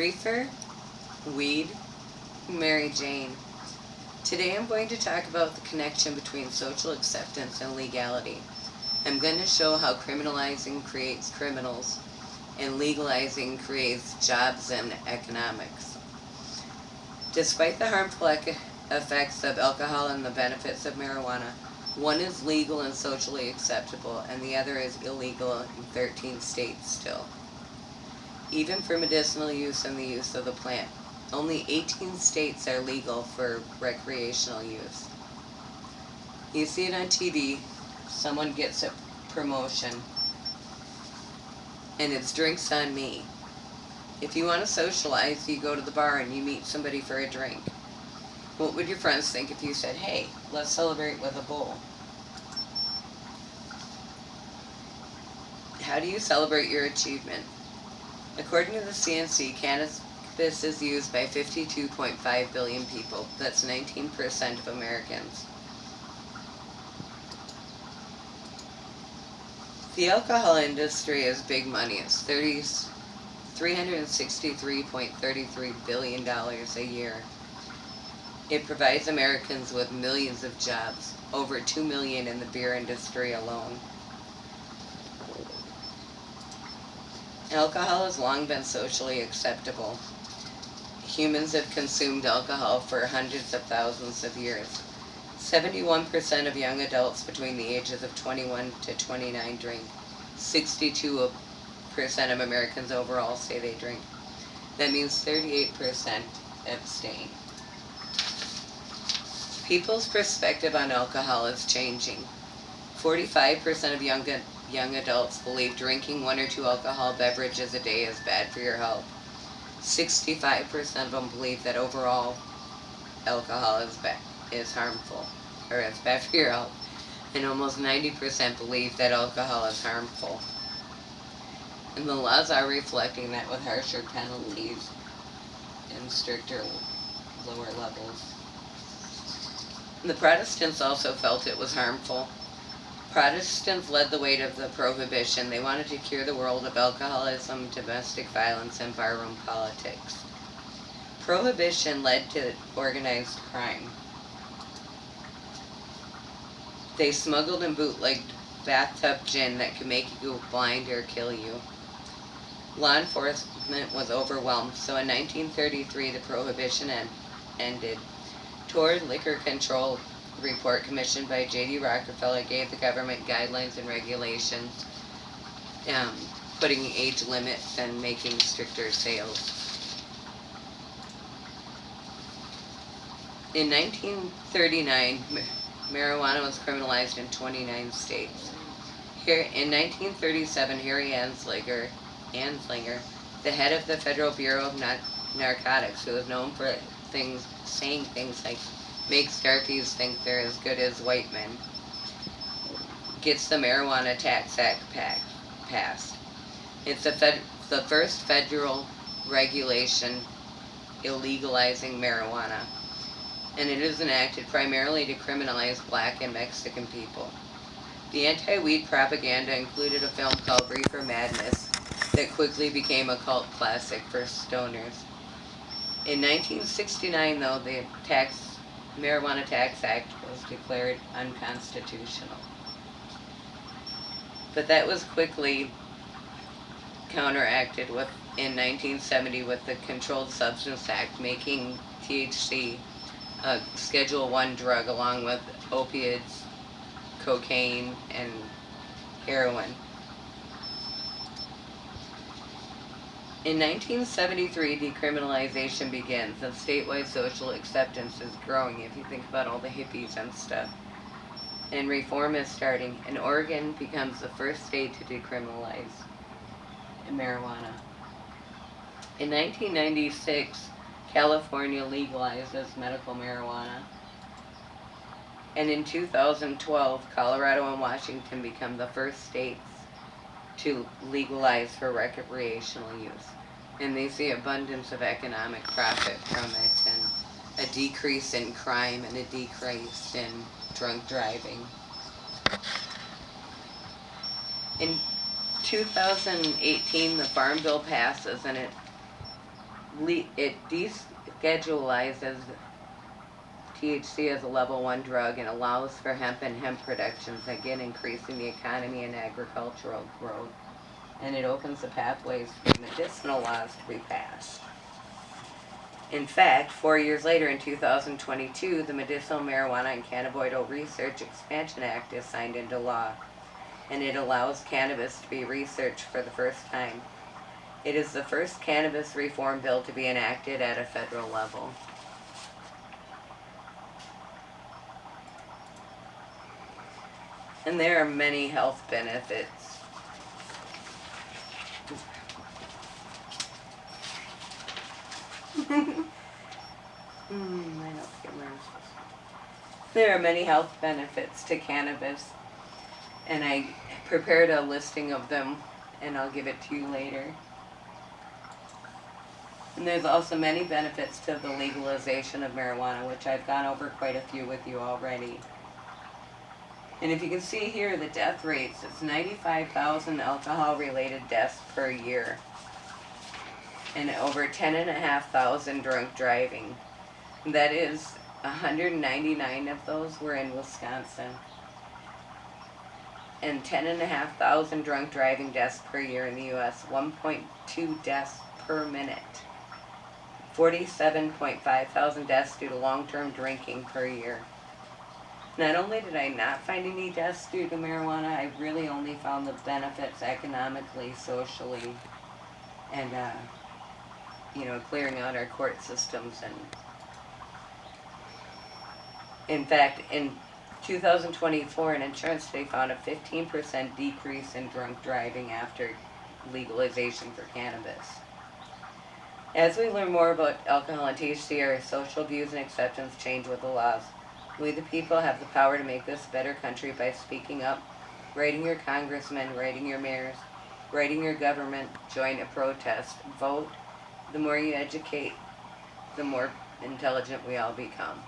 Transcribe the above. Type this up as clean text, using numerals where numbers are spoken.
Reefer, weed, Mary Jane. Today I'm going to talk about the connection between social acceptance and legality. I'm going to show how criminalizing creates criminals and legalizing creates jobs and economics. Despite the harmful effects of alcohol and the benefits of marijuana, one is legal and socially acceptable and the other is illegal in 13 states still, even for medicinal use and the use of the plant. Only 18 states are legal for recreational use. You see it on TV, someone gets a promotion, and it's drinks on me. If you want to socialize, you go to the bar and you meet somebody for a drink. What would your friends think if you said, hey, let's celebrate with a bowl? How do you celebrate your achievement? According to the CNC, cannabis is used by 52.5 billion people. That's 19% of Americans. The alcohol industry is big money. It's $363.33 billion a year. It provides Americans with millions of jobs, over 2 million in the beer industry alone. Alcohol has long been socially acceptable. Humans have consumed alcohol for hundreds of thousands of years. 71% of young adults between the ages of 21 to 29 drink. 62% of Americans overall say they drink. That means 38% abstain. People's perspective on alcohol is changing. 45% of young adults believe drinking 1 or 2 alcohol beverages a day is bad for your health. 65% of them believe that overall alcohol is harmful, or is bad for your health. And almost 90% believe that alcohol is harmful. And the laws are reflecting that with harsher penalties and stricter lower levels. The Protestants also felt it was harmful. Protestants led the way of the prohibition. They wanted to cure the world of alcoholism, domestic violence, and barroom politics. Prohibition led to organized crime. They smuggled and bootlegged bathtub gin that could make you go blind or kill you. Law enforcement was overwhelmed, so in 1933 the prohibition ended. Toward Liquor Control report commissioned by J.D. Rockefeller gave the government guidelines and regulations, putting age limits and making stricter sales. In 1939, marijuana was criminalized in 29 states. Here, in 1937, Harry Anslinger, the head of the Federal Bureau of Narcotics, who was known for saying things like, makes darkies think they're as good as white men, gets the Marijuana Tax Act passed. It's the first federal regulation illegalizing marijuana, and it is enacted primarily to criminalize black and Mexican people. The anti-weed propaganda included a film called Reefer Madness that quickly became a cult classic for stoners. In 1969, though, the Marijuana Tax Act was declared unconstitutional. But that was quickly counteracted in 1970 with the Controlled Substance Act, making THC a Schedule I drug along with opiates, cocaine, and heroin. In 1973, decriminalization begins, and statewide social acceptance is growing if you think about all the hippies and stuff. And reform is starting, and Oregon becomes the first state to decriminalize marijuana. In 1996, California legalizes medical marijuana. And in 2012, Colorado and Washington become the first states to legalize for recreational use. And they see abundance of economic profit from it, and a decrease in crime and a decrease in drunk driving. In 2018, the Farm Bill passes, and it it deschedulizes THC as a level 1 drug and allows for hemp and hemp productions, again increasing the economy and agricultural growth. And it opens the pathways for medicinal laws to be passed. In fact, 4 years later in 2022, the Medicinal Marijuana and Cannabinoid Research Expansion Act is signed into law, and it allows cannabis to be researched for the first time. It is the first cannabis reform bill to be enacted at a federal level. And there are many health benefits. There are many health benefits to cannabis, and I prepared a listing of them, and I'll give it to you later. And there's also many benefits to the legalization of marijuana, which I've gone over quite a few with you already. And if you can see here, the death rates, it's 95,000 alcohol-related deaths per year, and over 10,500 drunk driving. That is 199 of those were in Wisconsin. And 10,500 drunk driving deaths per year in the U.S., 1.2 deaths per minute. 47.5 thousand deaths due to long-term drinking per year. Not only did I not find any deaths due to marijuana, I really only found the benefits economically, socially, and, clearing out our court systems. And in fact, in 2024, an insurance study found a 15% decrease in drunk driving after legalization for cannabis. As we learn more about alcohol and THC, our social views and acceptance change with the laws. We the people have the power to make this a better country by speaking up, writing your congressmen, writing your mayors, writing your government, join a protest, vote. The more you educate, the more intelligent we all become.